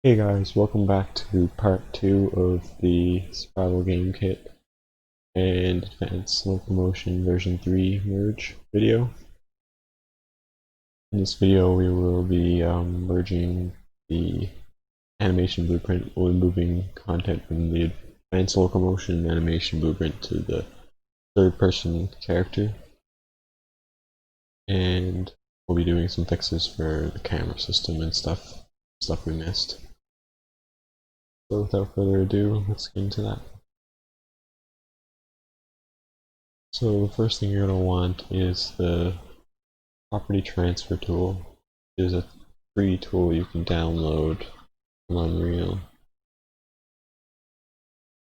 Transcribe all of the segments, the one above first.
Hey guys, welcome back to part 2 of the survival game kit and advanced locomotion version 3 merge video. In this video we will be merging the animation blueprint. We'll be moving content from the advanced locomotion animation blueprint to the third person character, and we'll be doing some fixes for the camera system and stuff we missed. So without further ado, let's get into that. So the first thing you're going to want is the property transfer tool. It is a free tool you can download from Unreal.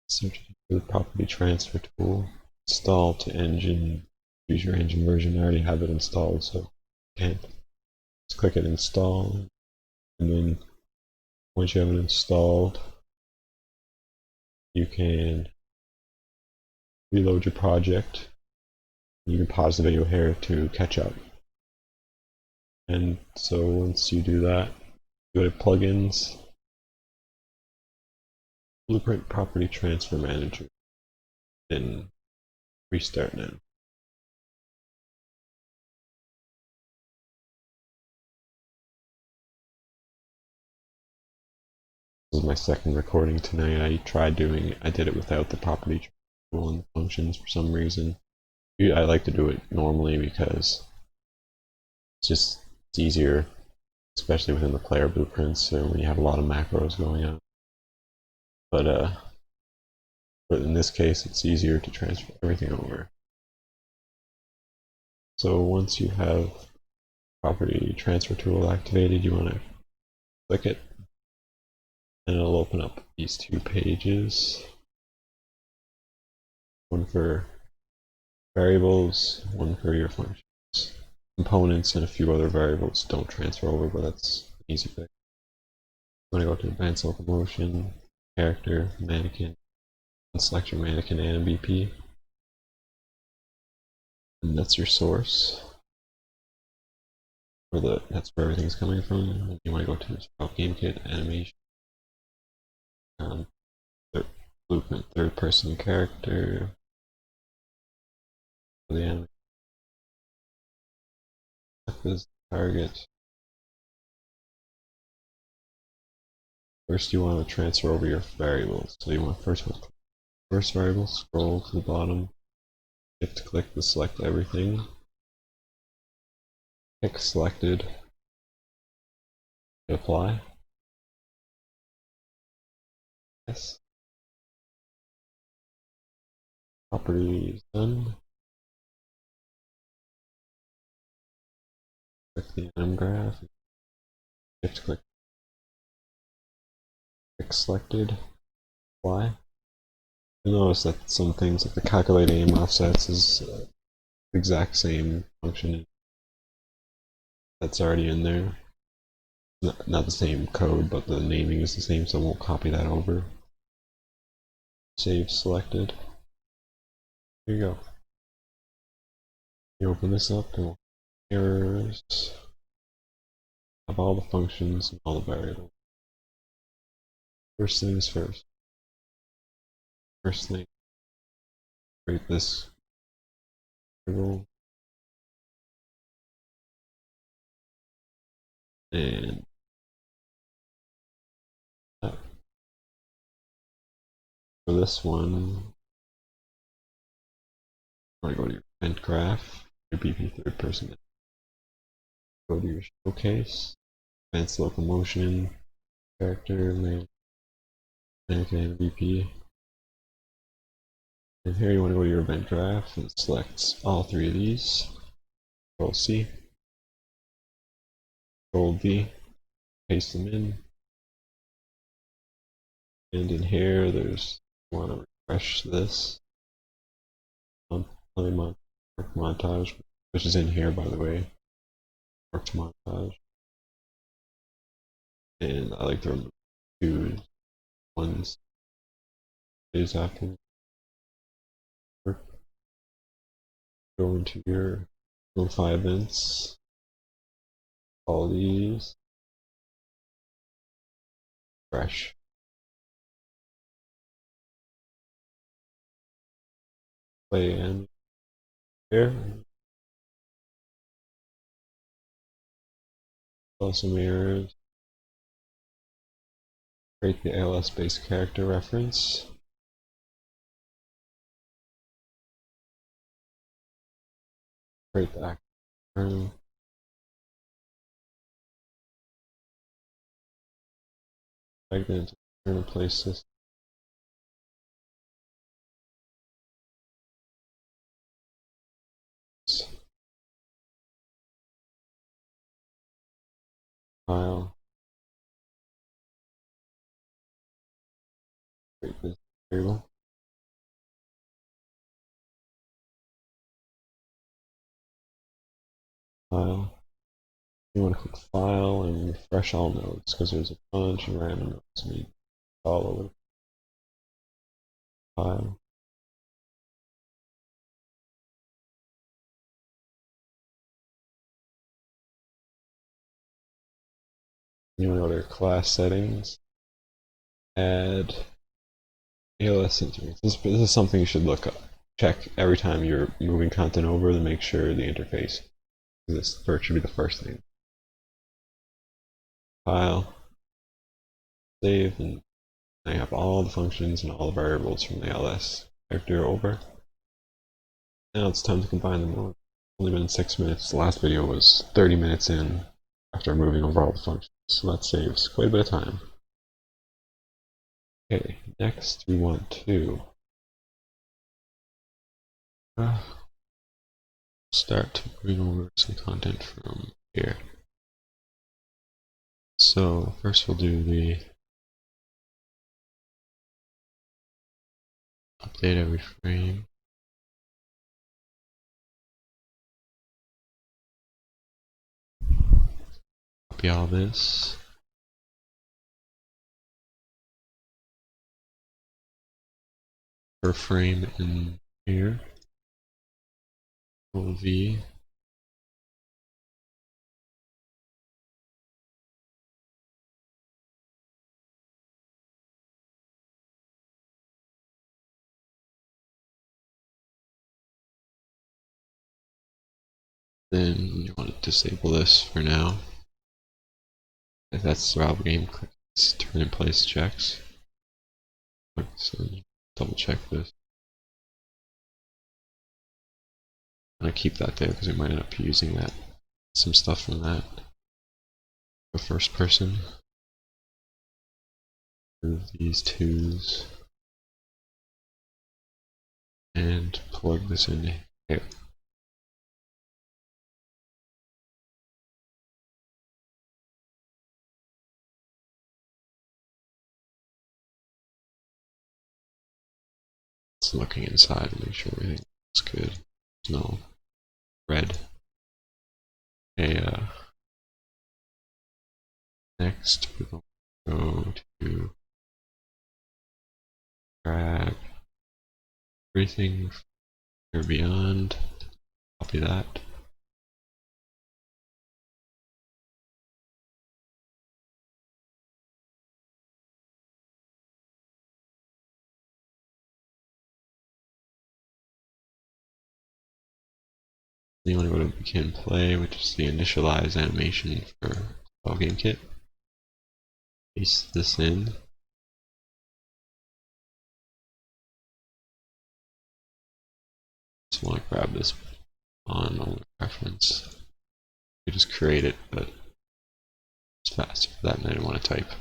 Search for the property transfer tool, install to engine, choose your engine version. I already have it installed, so you can't. Just click it install, and then once you have it installed, you can reload your project. You can pause the video here to catch up. And so once you do that, go to plugins, Blueprint Property Transfer Manager, then restart now. This is my second recording tonight. I did it without the property tool and functions for some reason. I like to do it normally because it's easier, especially within the player blueprints, so when you have a lot of macros going on. But in this case, it's easier to transfer everything over. So once you have property transfer tool activated, you want to click it, and it'll open up these two pages. One for variables, one for your functions. Components and a few other variables don't transfer over, but that's an easy fix. You want to go to advanced locomotion, character, mannequin, and select your mannequin and MVP. And that's your source. That's where everything's coming from. And you want to go to survival game kit, animation, blueprint, third person character, the animation is the target. First you want to transfer over your variables. So you want first variable, scroll to the bottom, shift click to select everything, pick selected, apply. Yes. Properties done. Click the anim graph, shift click, pick selected, apply. You'll notice that some things like the calculate aim offsets is the exact same function that's already in there. Not the same code, but the naming is the same, so we'll copy that over. Save selected. Here you go. You open this up and errors of all the functions and all the variables. First things first. First thing, create this variable and for this one, I'm going to go to your event graph, your BP third person. Go to your showcase, advanced locomotion, character, mannequin, BP. And here you want to go to your event graph and select all three of these. Control C, Control V, paste them in. And in here, you want to refresh this. Play montage, which is in here, by the way. Worked montage. And I like to remove two ones days after. Go into your notify events. All these. refresh. Play and here. Close some errors. Create the ALS based character reference. Create the active term. Drag it into internal place system. File. Create this variable. File. You want to click File and refresh all nodes because there's a bunch of random nodes you need all over. File. You want to go to class settings. Add ALS interface. This is something you should look up. Check every time you're moving content over to make sure the interface. This should be the first thing. File. Save, and I have all the functions and all the variables from the ALS character over. Now it's time to combine them all. It's only been 6 minutes. The last video was 30 minutes in after moving over all the functions. So that saves quite a bit of time. Okay, next we want to start moving over some content from here. So first we'll do the update every frame. Copy all this. Per frame in here. Control V. Then you want to disable this for now. If that's the route game, click this turn in place checks. So double check this. I'm gonna keep that there because we might end up using that, some stuff from that. The first person. Move these twos and plug this in here. It's looking inside to make sure everything looks good. There's no red. Okay, next we're going to go to drag everything here beyond. Copy that. Then you want to go to begin play, which is the initialize animation for Debugging kit. Paste this in. Just want to grab this on reference. You just create it, but it's faster for that, and I didn't want to type.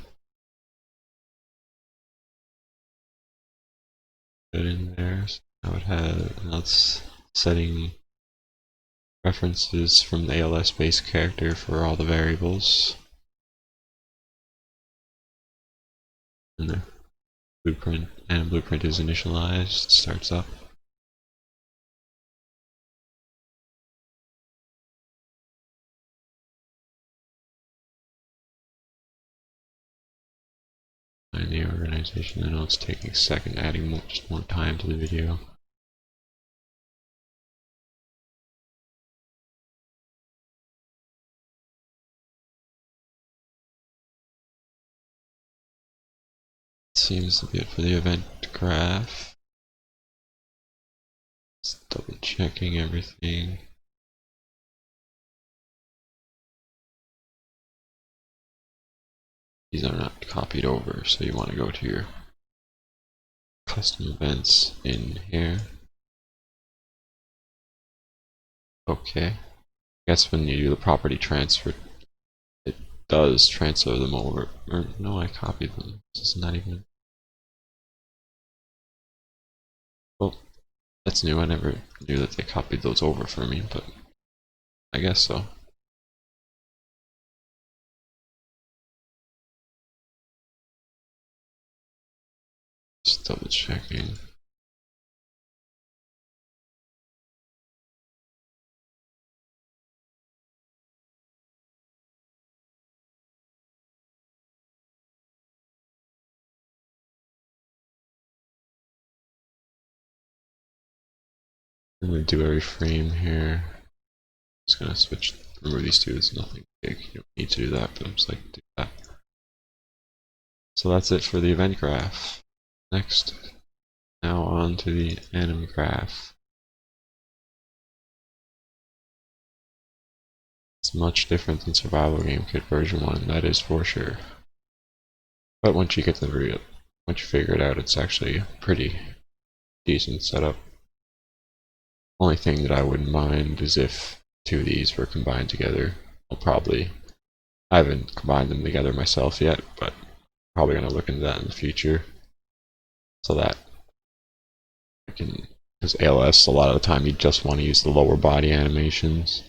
Put it in there. So now it has, now it's setting references from the ALS based character for all the variables. And the blueprint is initialized, starts up. And the organization, I know it's taking a second, adding just more time to the video. Seems to be it for the event graph. Just double checking everything. These are not copied over, so you want to go to your custom events in here. Okay. I guess when you do the property transfer, it does transfer them over. Or no, I copied them. This is not even. Well, that's new. I never knew that they copied those over for me, but I guess so. Just double checking. I'm gonna do every frame here. Just gonna switch, remove these two. It's nothing big. You don't need to do that, but I'm just like do that. So that's it for the event graph. Next, now on to the anim graph. It's much different than Survival Game Kit version 1, that is for sure. But once you get the once you figure it out, it's actually a pretty decent setup. Only thing that I wouldn't mind is if two of these were combined together. I haven't combined them together myself yet, but probably gonna look into that in the future. So that I can, because ALS, a lot of the time you just want to use the lower body animations.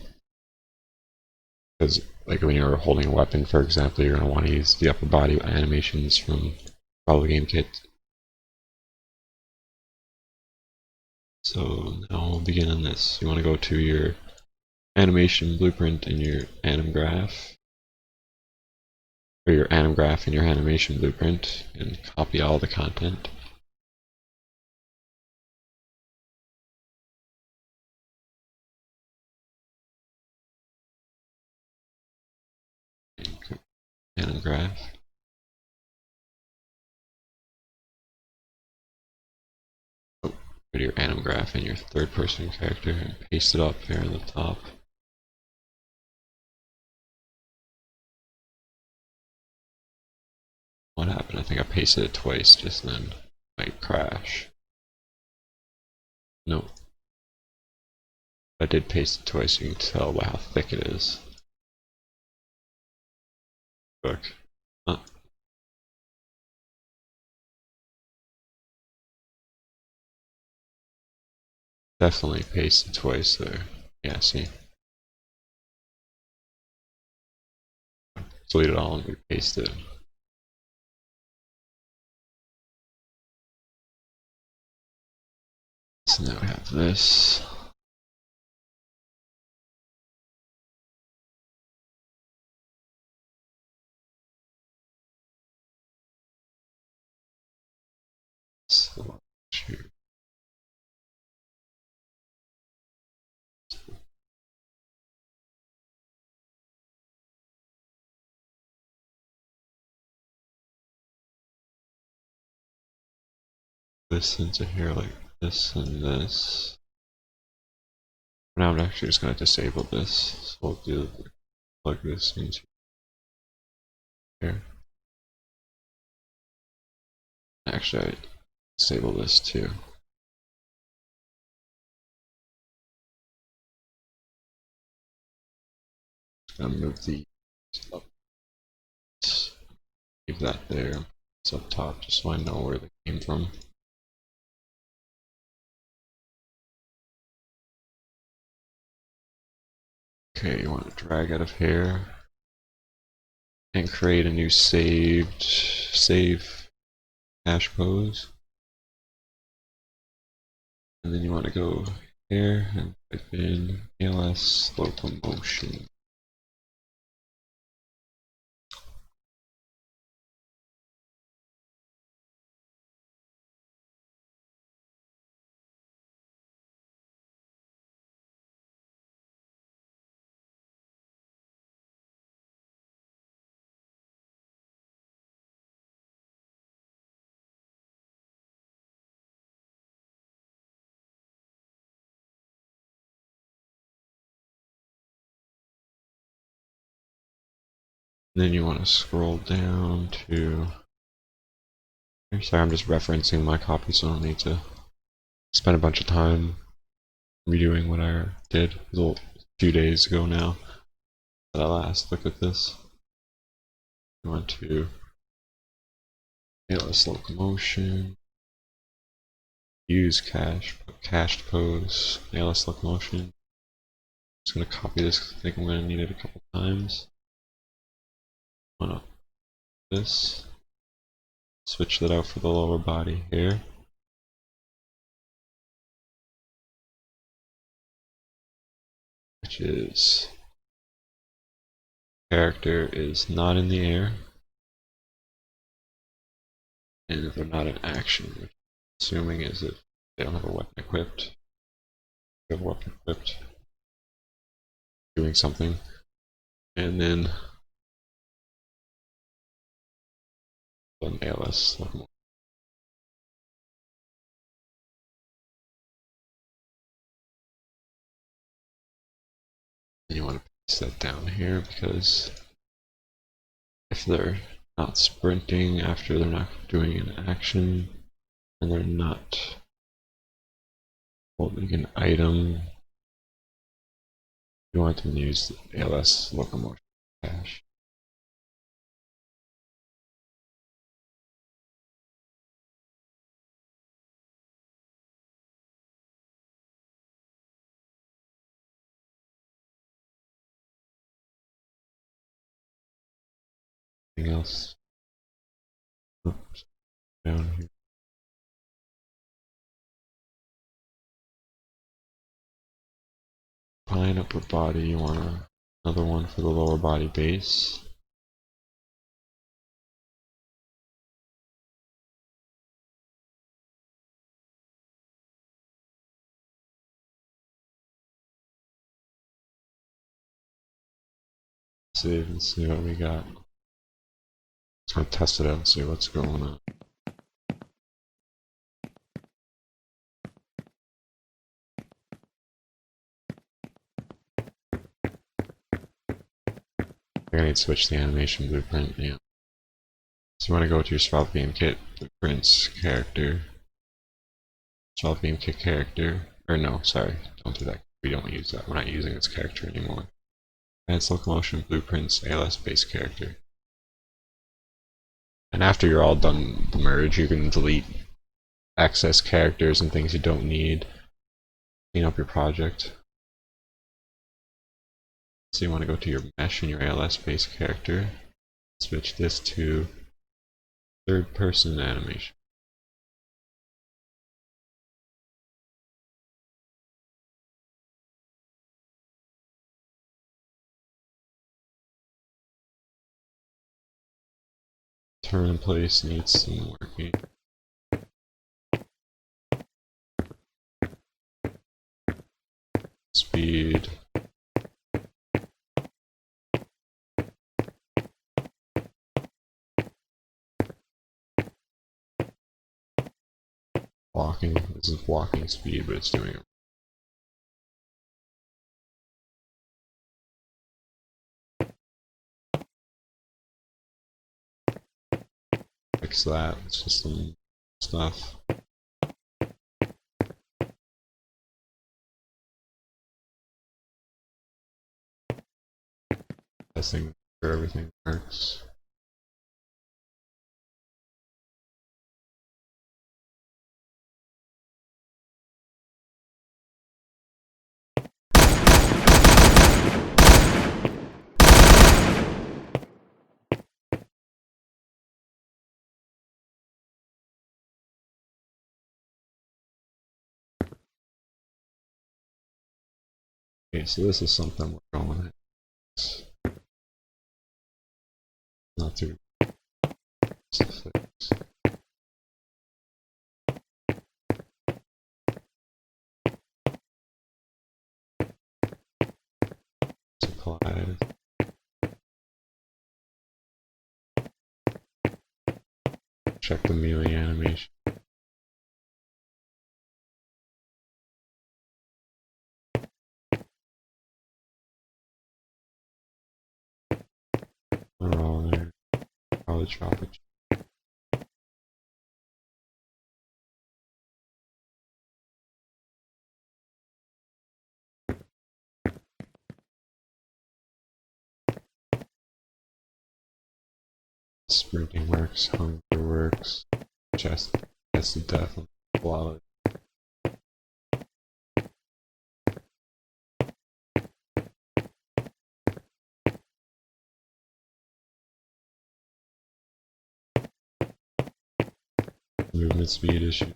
Because like when you're holding a weapon, for example, you're going to want to use the upper body animations from Survival Game Kit. So now we'll begin on this. You want to go to your animation blueprint in your anim graph, or your anim graph in your animation blueprint, and copy all the content. Anim graph. Oh, go to your anim graph in your third person character and paste it up here on the top. What happened? I think I pasted it twice just then. Might crash. No. I did paste it twice, you can tell by how thick it is. Look. Definitely pasted twice there. Yeah, see. Delete it all and repaste it. So now we have this. So, shoot. This into here like this and this. Now I'm actually just going to disable this. So we'll plug this into here. Actually, I disable this too. I'm gonna move the up. Leave that there. It's up top just so I know where they came from. Okay, you want to drag out of here and create a new save hash pose. And then you want to go here and type in ALS locomotion. And then you want to scroll down to. Sorry, I'm just referencing my copy, so I don't need to spend a bunch of time redoing what I did. It was a few days ago now that I last looked at this. I went to ALS locomotion, use cached pose, ALS locomotion. Just gonna copy this because I think I'm gonna need it a couple times. This. Switch that out for the lower body here. Which is character is not in the air. And if they're not in action, which I'm assuming is if they don't have a weapon equipped. They have a weapon equipped. Doing something. And then an ALS locomotion. And you want to paste that down here because if they're not sprinting after they're not doing an action and they're not holding an item, you want them to use the ALS locomotion cache. Anything else? Oops. Down here. Fine upper body, you want another one for the lower body base. Save and see what we got. Let's go test it out and see what's going on. I need to switch the animation blueprint, yeah. So you want to go to your Survival Game Kit, blueprints, character. Survival Game Kit character. Or no, sorry, don't do that. We don't use that. We're not using its character anymore. Advanced locomotion, blueprints, ALS based character. And after you're all done the merge, you can delete access characters and things you don't need. Clean up your project. So you want to go to your mesh and your ALS based character. Switch this to third person animation. Turn in place needs some working. Speed. Walking. This is walking speed, but it's doing it. Fix that. It's just some stuff. Testing sure everything works. Okay, so this is something we're going at. Not too to fix. Supplies. Check the melee animation. They're all alotropic. Sprinting works, hunger works, chest to death, blood. Movement speed issue.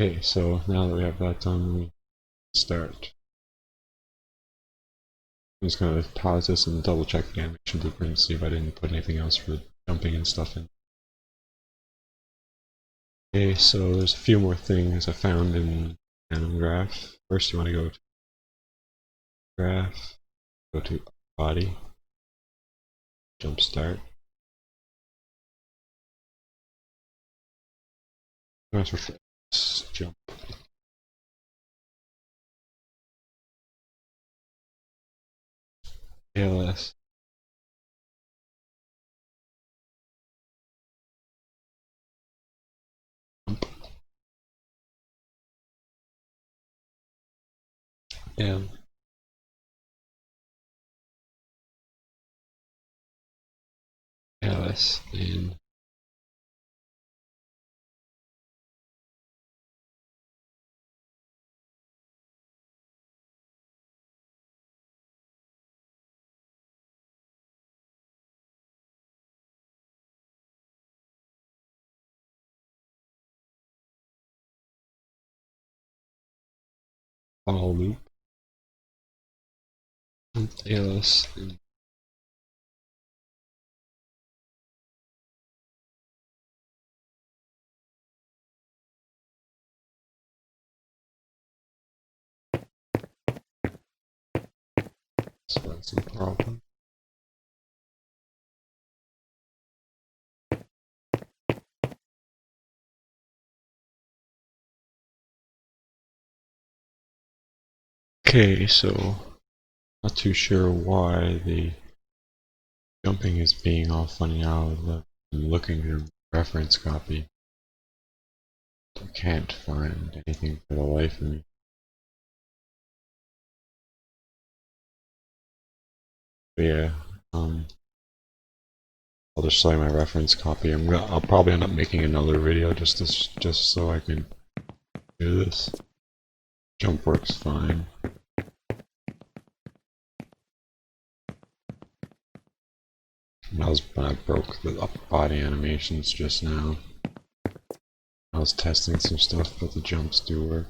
Okay, so now that we have that done, we start. I'm just going to pause this and double check the animation blueprint and see if I didn't put anything else for the jumping and stuff in. Okay, so there's a few more things I found in graph. First, you want to go to graph, go to body, jump start. Jump. ALS. Jump. And ALS in all loop. And ALS in so that's a problem. Okay, so not too sure why the jumping is being all funny now. I'm looking through reference copy. I can't find anything for the life of me. But yeah, I'll just show you my reference copy. I'll probably end up making another video just so I can do this. Jump works fine. I broke the upper body animations just now. I was testing some stuff, but the jumps do work.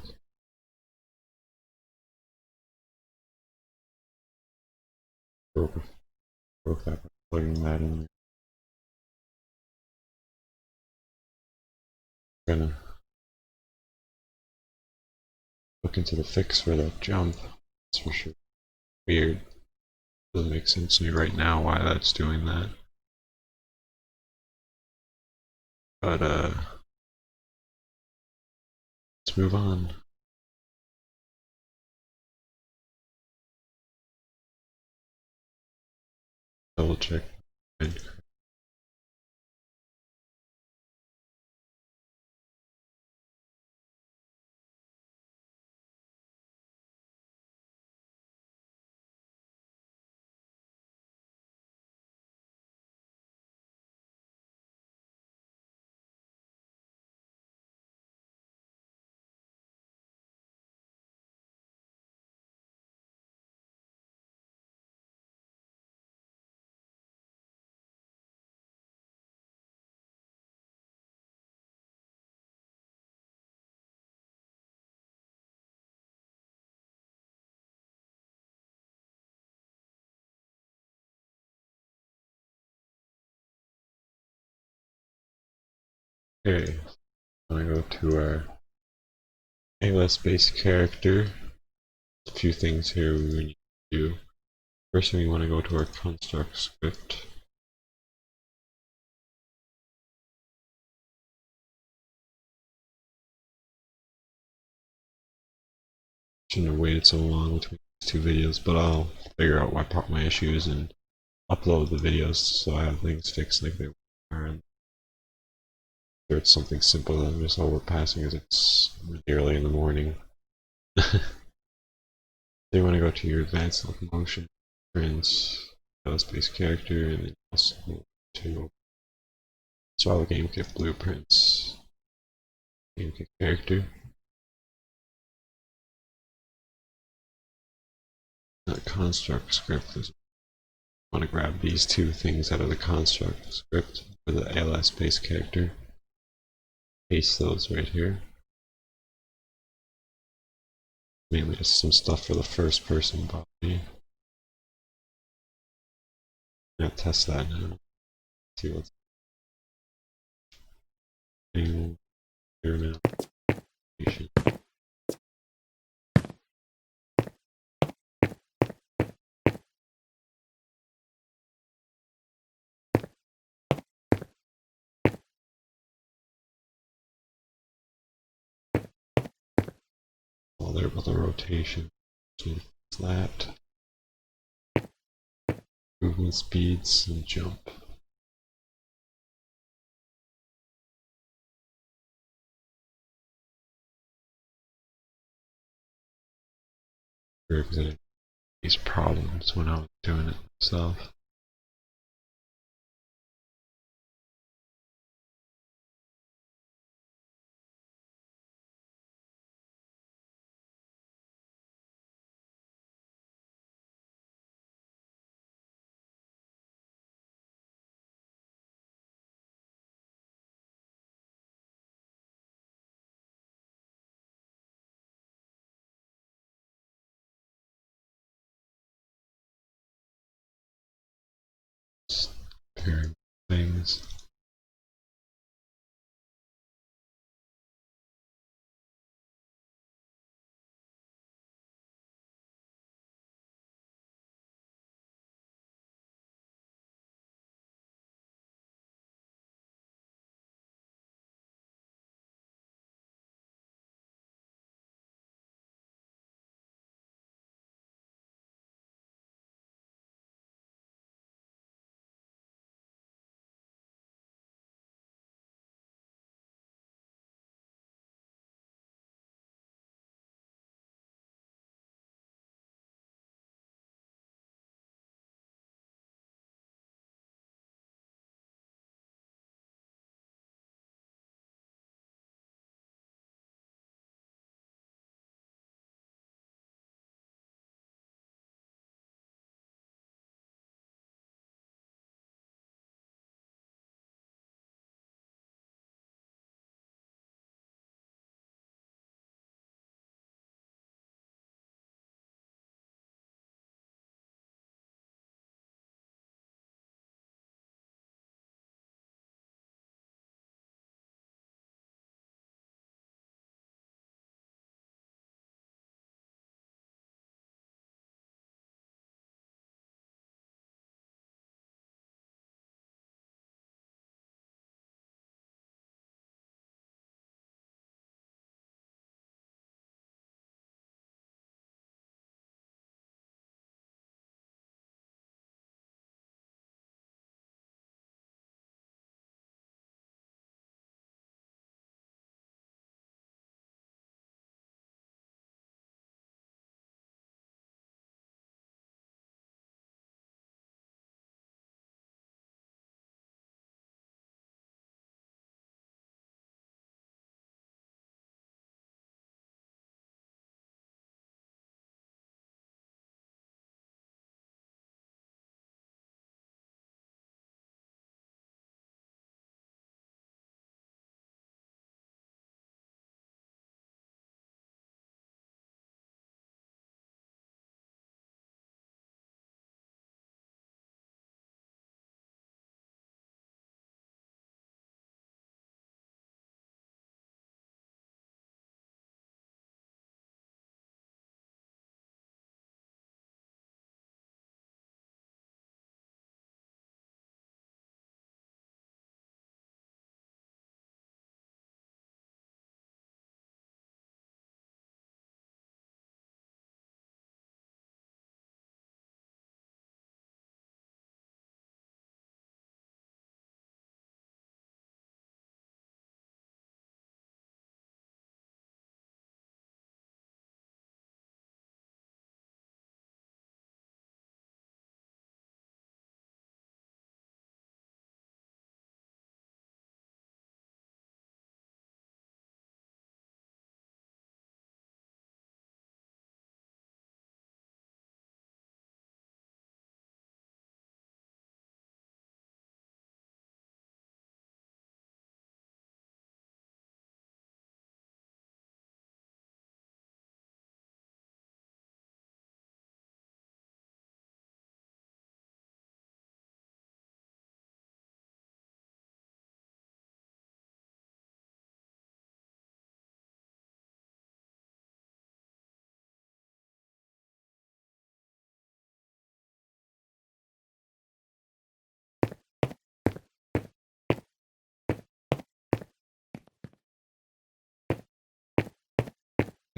Broke that by plugging that in. I'm gonna look into the fix for that jump. That's for sure. Weird. Doesn't make sense to me right now why that's doing that. But let's move on. Double check. Okay, I'm gonna go to our ALS based character. A few things here we need to do. First, we want to go to our construct script. Shouldn't have waited so long between these two videos, but I'll figure out what my issue is and upload the videos so I have things fixed like they are. And it's something simple that I'm just overpassing as it's really early in the morning. Then you want to go to your advanced locomotion, print space character, and then also to install the game kit blueprints. Game kit character. That construct script is want to grab these two things out of the construct script for the ALS based character. Paste those right here. Mainly just some stuff for the first person body. I'll test that now. See what's here now. Well, there with the rotation. So flat. Movement speeds and jump. Because I had these problems when I was doing it myself. Just comparing things.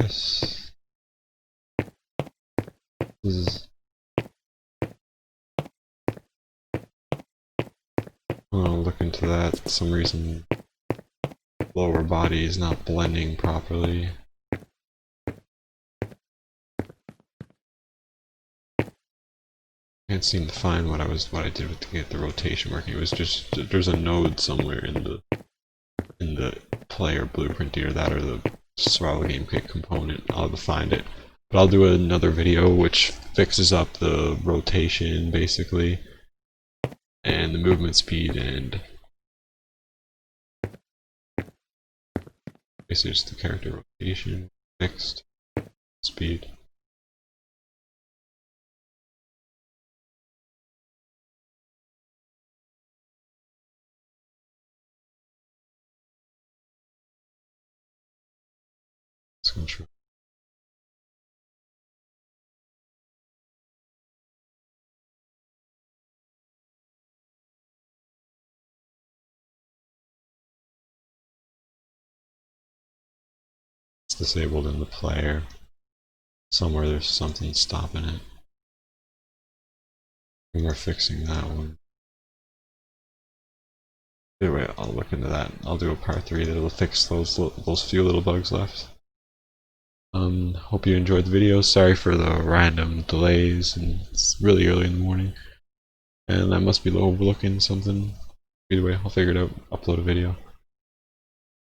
Yes. This is. I'll look into that. For some reason, lower body is not blending properly. Can't seem to find what I did to get the rotation working. It was just there's a node somewhere in the player blueprint, either that or the survival game kit component. I'll have to find it. But I'll do another video which fixes up the rotation basically, and the movement speed, and basically just the character rotation fixed speed. Control. It's disabled in the player. Somewhere there's something stopping it. And we're fixing that one. Anyway, I'll look into that. I'll do a part 3 that'll fix those few little bugs left. Hope you enjoyed the video. Sorry for the random delays, and it's really early in the morning. And I must be overlooking something. Either way, I'll figure it out, upload a video. If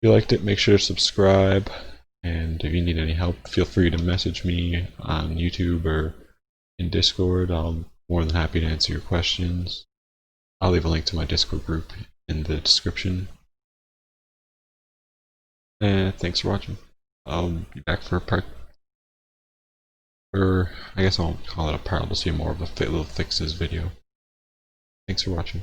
you liked it, make sure to subscribe. And if you need any help, feel free to message me on YouTube or in Discord. I'm more than happy to answer your questions. I'll leave a link to my Discord group in the description. And thanks for watching. I'll be back for a part, or I guess I won't call it a part, I'll just be more of a little fixes video. Thanks for watching.